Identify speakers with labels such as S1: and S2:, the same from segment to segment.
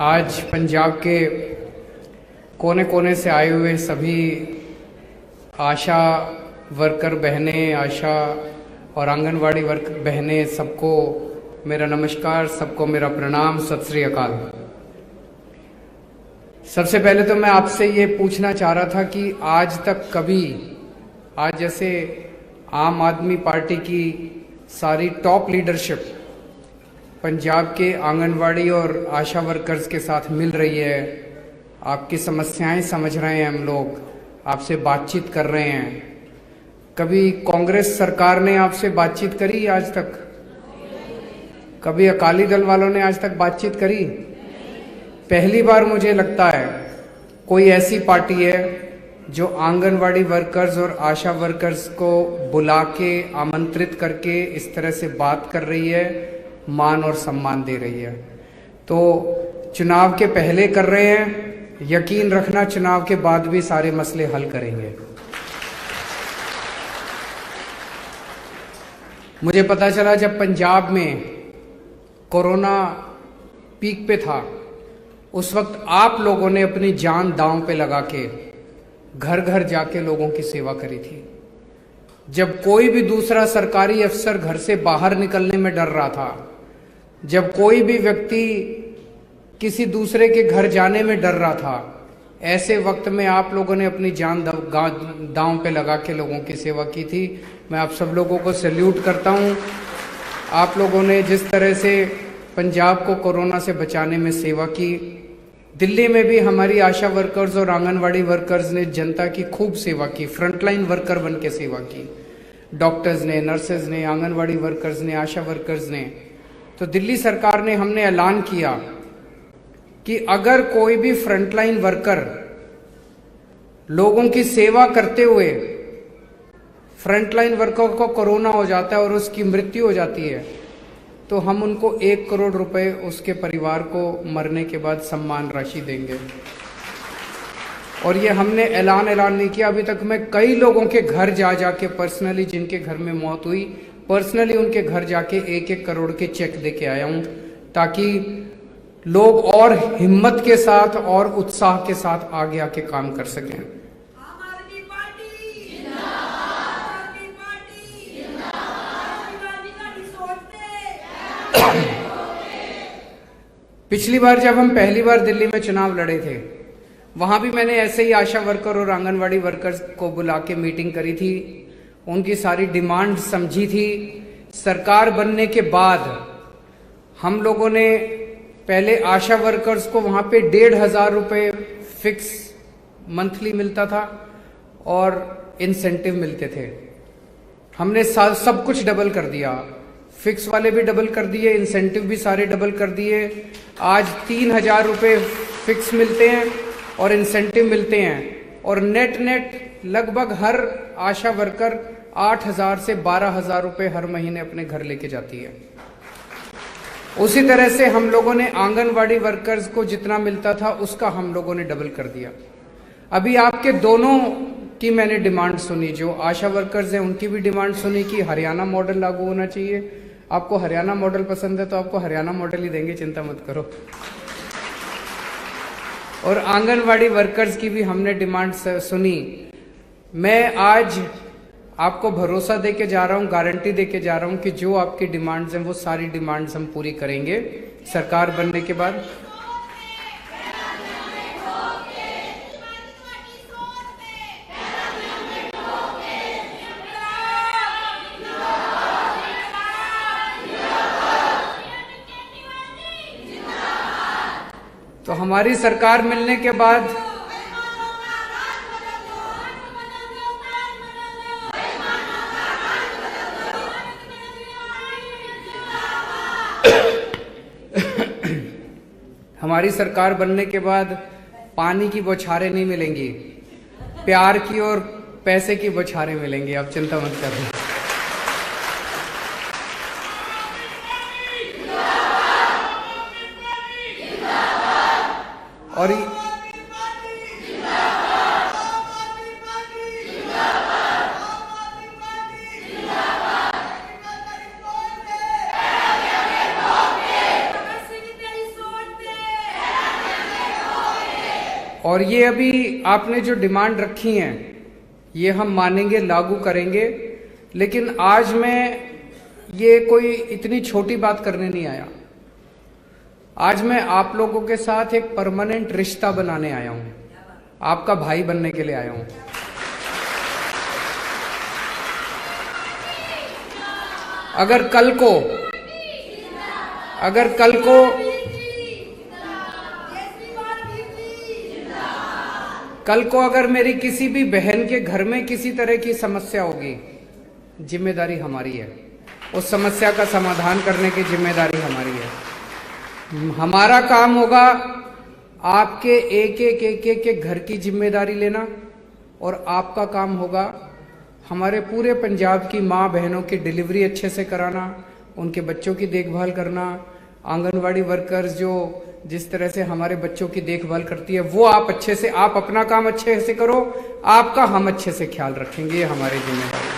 S1: आज पंजाब के कोने कोने से आए हुए सभी आशा वर्कर बहनें, आशा और आंगनवाड़ी वर्कर बहनें, सबको मेरा नमस्कार, सबको मेरा प्रणाम, सत श्री अकाल। सबसे पहले तो मैं आपसे ये पूछना चाह रहा था कि आज तक कभी, आज जैसे आम आदमी पार्टी की सारी टॉप लीडरशिप पंजाब के आंगनवाड़ी और आशा वर्कर्स के साथ मिल रही है, आपकी समस्याएं समझ रहे हैं, हम लोग आपसे बातचीत कर रहे हैं। कभी कांग्रेस सरकार ने आपसे बातचीत करी आज तक? कभी अकाली दल वालों ने आज तक बातचीत करी? पहली बार मुझे लगता है कोई ऐसी पार्टी है जो आंगनवाड़ी वर्कर्स और आशा वर्कर्स को बुला के आमंत्रित करके इस तरह से बात कर रही है, मान और सम्मान दे रही है। तो चुनाव के पहले कर रहे हैं, यकीन रखना चुनाव के बाद भी सारे मसले हल करेंगे। मुझे पता चला जब पंजाब में कोरोना पीक पे था, उस वक्त आप लोगों ने अपनी जान दांव पे लगा के घर घर जाके लोगों की सेवा करी थी। जब कोई भी दूसरा सरकारी अफसर घर से बाहर निकलने में डर रहा था, जब कोई भी व्यक्ति किसी दूसरे के घर जाने में डर रहा था, ऐसे वक्त में आप लोगों ने अपनी जान दांव पे लगा के लोगों की सेवा की थी। मैं आप सब लोगों को सैल्यूट करता हूं। आप लोगों ने जिस तरह से पंजाब को कोरोना से बचाने में सेवा की, दिल्ली में भी हमारी आशा वर्कर्स और आंगनवाड़ी वर्कर्स ने जनता की खूब सेवा की, फ्रंटलाइन वर्कर बन के सेवा की। डॉक्टर्स ने, नर्सेज ने, आंगनवाड़ी वर्कर्स ने, आशा वर्कर्स ने। तो दिल्ली सरकार ने, हमने ऐलान किया कि अगर कोई भी फ्रंटलाइन वर्कर लोगों की सेवा करते हुए फ्रंटलाइन वर्कर को कोरोना हो जाता है और उसकी मृत्यु हो जाती है, तो हम उनको 1 करोड़ रुपए उसके परिवार को मरने के बाद सम्मान राशि देंगे। और ये हमने ऐलान नहीं किया, अभी तक मैं कई लोगों के घर जाके पर्सनली, जिनके घर में मौत हुई, पर्सनली उनके घर जाके 1-1 करोड़ के चेक दे के आया हूं, ताकि लोग और हिम्मत के साथ और उत्साह के साथ आगे आके काम कर सकें। पिछली बार जब हम पहली बार दिल्ली में चुनाव लड़े थे, वहां भी मैंने ऐसे ही आशा वर्कर और आंगनवाड़ी वर्कर्स को बुला के मीटिंग करी थी, उनकी सारी डिमांड समझी थी। सरकार बनने के बाद हम लोगों ने पहले आशा वर्कर्स को वहां पे 1,500 रुपए फिक्स मंथली मिलता था और इंसेंटिव मिलते थे। हमने सब कुछ डबल कर दिया, फिक्स वाले भी डबल कर दिए, इंसेंटिव भी सारे डबल कर दिए। आज 3,000 रुपए फिक्स मिलते हैं और इंसेंटिव मिलते हैं, और नेट लगभग हर आशा वर्कर 8,000 से 12,000 रुपए हर महीने अपने घर लेके जाती है। उसी तरह से हम लोगों ने आंगनवाड़ी वर्कर्स को जितना मिलता था उसका हम लोगों ने डबल कर दिया। अभी आपके दोनों की मैंने डिमांड सुनी, जो आशा वर्कर्स हैं उनकी भी डिमांड सुनी कि हरियाणा मॉडल लागू होना चाहिए। आपको हरियाणा मॉडल पसंद है तो आपको हरियाणा मॉडल ही देंगे, चिंता मत करो। और आंगनवाड़ी वर्कर्स की भी हमने डिमांड सुनी। मैं आज आपको भरोसा दे के जा रहा हूं, गारंटी दे के जा रहा हूं कि जो आपकी डिमांड्स हैं वो सारी डिमांड्स हम पूरी करेंगे सरकार बनने के बाद। तो हमारी सरकार मिलने के बाद हमारी सरकार बनने के बाद पानी की बौछारें नहीं मिलेंगी, प्यार की और पैसे की बौछारें मिलेंगी। आप चिंता मत करो। और और ये अभी आपने जो डिमांड रखी हैं ये हम मानेंगे, लागू करेंगे। लेकिन आज मैं ये कोई इतनी छोटी बात करने नहीं आया। आज मैं आप लोगों के साथ एक परमानेंट रिश्ता बनाने आया हूं, आपका भाई बनने के लिए आया हूं। अगर कल को अगर मेरी किसी भी बहन के घर में किसी तरह की समस्या होगी, जिम्मेदारी हमारी है। उस समस्या का समाधान करने की जिम्मेदारी हमारी है। हमारा काम होगा आपके एक एक घर की जिम्मेदारी लेना, और आपका काम होगा हमारे पूरे पंजाब की माँ बहनों की डिलीवरी अच्छे से कराना, उनके बच्चों की देखभाल करना। आंगनवाड़ी वर्कर्स जो जिस तरह से हमारे बच्चों की देखभाल करती है वो आप अच्छे से, आप अपना काम अच्छे से करो, आपका हम अच्छे से ख्याल रखेंगे, ये हमारी जिम्मेदारी है।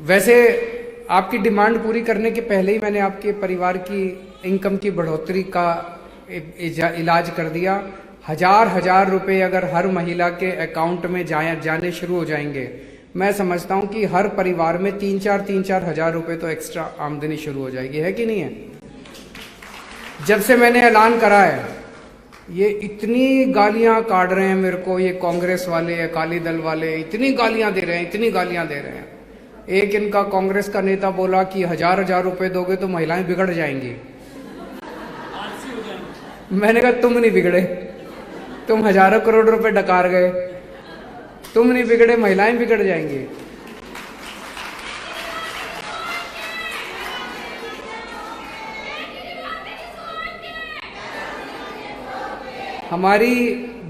S1: वैसे आपकी डिमांड पूरी करने के पहले ही मैंने आपके परिवार की इनकम की बढ़ोतरी का इलाज कर दिया। हजार रुपए अगर हर महिला के अकाउंट में जाने शुरू हो जाएंगे, मैं समझता हूं कि हर परिवार में 3-4 हजार रुपए तो एक्स्ट्रा आमदनी शुरू हो जाएगी, है कि नहीं है? जब से मैंने ऐलान करा है, ये इतनी गालियां काट रहे हैं मेरे को, ये कांग्रेस वाले, अकाली दल वाले इतनी गालियां दे रहे हैं। एक इनका कांग्रेस का नेता बोला कि हजार रुपए दोगे तो महिलाएं बिगड़ जाएंगी। मैंने कहा तुम नहीं बिगड़े, तुम हजारों करोड़ रुपए डकार गए, तुम नहीं बिगड़े, महिलाएं बिगड़ जाएंगी। हमारी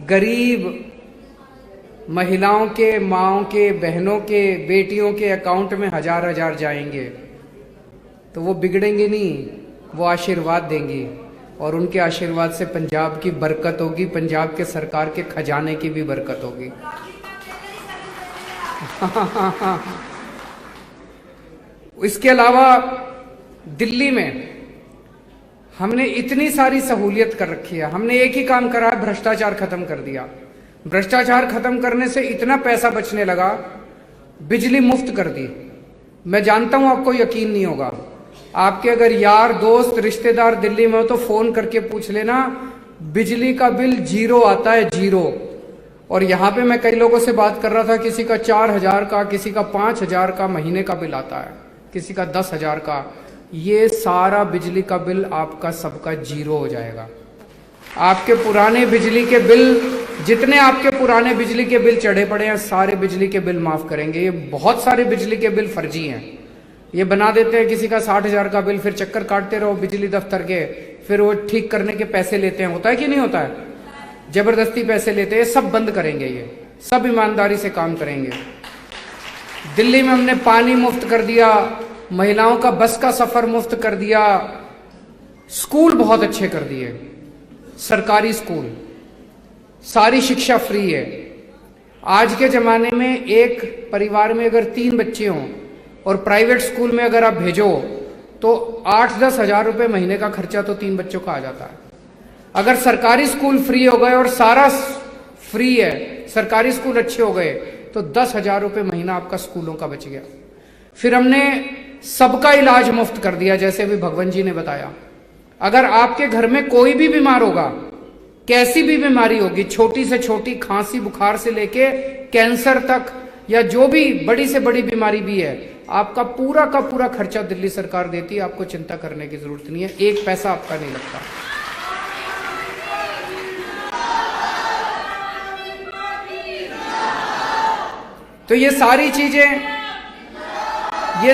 S1: गरीब महिलाओं के, माओं के, बहनों के, बेटियों के अकाउंट में हजार जाएंगे तो वो बिगड़ेंगे नहीं, वो आशीर्वाद देंगी, और उनके आशीर्वाद से पंजाब की बरकत होगी, पंजाब के सरकार के खजाने की भी बरकत होगी। इसके अलावा दिल्ली में हमने इतनी सारी सहूलियत कर रखी है। हमने एक ही काम करा है, भ्रष्टाचार खत्म कर दिया। भ्रष्टाचार खत्म करने से इतना पैसा बचने लगा, बिजली मुफ्त कर दी। मैं जानता हूं आपको यकीन नहीं होगा, आपके अगर यार दोस्त रिश्तेदार दिल्ली में हो तो फोन करके पूछ लेना, बिजली का बिल 0 आता है, 0। और यहां पे मैं कई लोगों से बात कर रहा था, किसी का 4,000 का, किसी का 5,000 का महीने का बिल आता है, किसी का 10,000 का। ये सारा बिजली का बिल आपका सबका 0 हो जाएगा। आपके पुराने बिजली के बिल, जितने आपके पुराने बिजली के बिल चढ़े पड़े हैं, सारे बिजली के बिल माफ करेंगे। ये बहुत सारे बिजली के बिल फर्जी हैं, ये बना देते हैं किसी का 60,000 का बिल, फिर चक्कर काटते रहो बिजली दफ्तर के, फिर वो ठीक करने के पैसे लेते हैं। होता है कि नहीं होता है? जबरदस्ती पैसे लेते हैं। सब बंद करेंगे, ये सब ईमानदारी से काम करेंगे। दिल्ली में हमने पानी मुफ्त कर दिया, महिलाओं का बस का सफर मुफ्त कर दिया, स्कूल बहुत अच्छे कर दिए, सरकारी स्कूल, सारी शिक्षा फ्री है। आज के जमाने में एक परिवार में अगर 3 बच्चे हों और प्राइवेट स्कूल में अगर आप भेजो तो 8-10 हजार रुपए महीने का खर्चा तो 3 बच्चों का आ जाता है। अगर सरकारी स्कूल फ्री हो गए और सारा फ्री है, सरकारी स्कूल अच्छे हो गए, तो 10,000 रुपए महीना आपका स्कूलों का बच गया। फिर हमने सबका इलाज मुफ्त कर दिया, जैसे अभी भगवान जी ने बताया। अगर आपके घर में कोई भी बीमार होगा, कैसी भी बीमारी होगी, छोटी से छोटी खांसी बुखार से लेके कैंसर तक, या जो भी बड़ी से बड़ी बीमारी भी है, आपका पूरा का पूरा खर्चा दिल्ली सरकार देती है। आपको चिंता करने की जरूरत नहीं है, एक पैसा आपका नहीं लगता। तो ये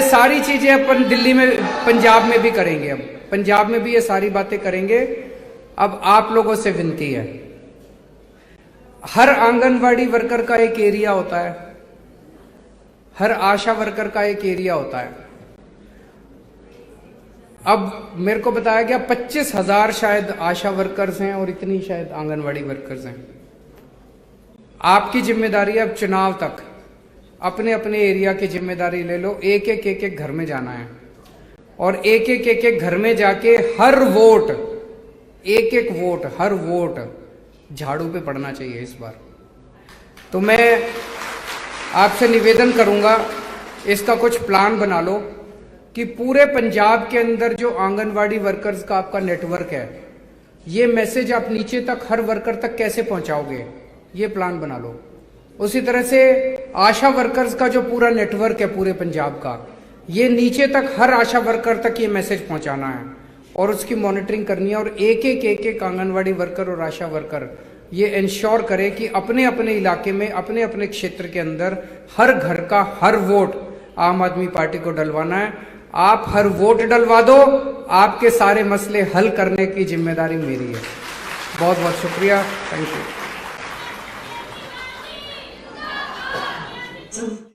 S1: सारी चीजें अपन दिल्ली में, पंजाब में भी करेंगे। अब पंजाब में भी ये सारी बातें करेंगे। अब आप लोगों से विनती है, हर आंगनवाड़ी वर्कर का एक एरिया होता है, हर आशा वर्कर का एक एरिया होता है। अब मेरे को बताया गया 25,000 शायद आशा वर्कर्स हैं और इतनी शायद आंगनवाड़ी वर्कर्स हैं। आपकी जिम्मेदारी है अब चुनाव तक अपने अपने एरिया की जिम्मेदारी ले लो। एक एक घर में जाना है और एक एक घर में जाके हर वोट एक एक वोट, हर वोट झाड़ू पे पड़ना चाहिए इस बार। तो मैं आपसे निवेदन करूंगा, इसका कुछ प्लान बना लो कि पूरे पंजाब के अंदर जो आंगनवाड़ी वर्कर्स का आपका नेटवर्क है, ये मैसेज आप नीचे तक हर वर्कर तक कैसे पहुंचाओगे, ये प्लान बना लो। उसी तरह से आशा वर्कर्स का जो पूरा नेटवर्क है पूरे पंजाब का, ये नीचे तक हर आशा वर्कर तक ये मैसेज पहुंचाना है और उसकी मॉनिटरिंग करनी है। और एक एक आंगनवाड़ी वर्कर और आशा वर्कर ये इंश्योर करे कि अपने अपने इलाके में, अपने अपने क्षेत्र के अंदर हर घर का हर वोट आम आदमी पार्टी को डलवाना है। आप हर वोट डलवा दो, आपके सारे मसले हल करने की जिम्मेदारी मेरी है। बहुत बहुत शुक्रिया, थैंक यू।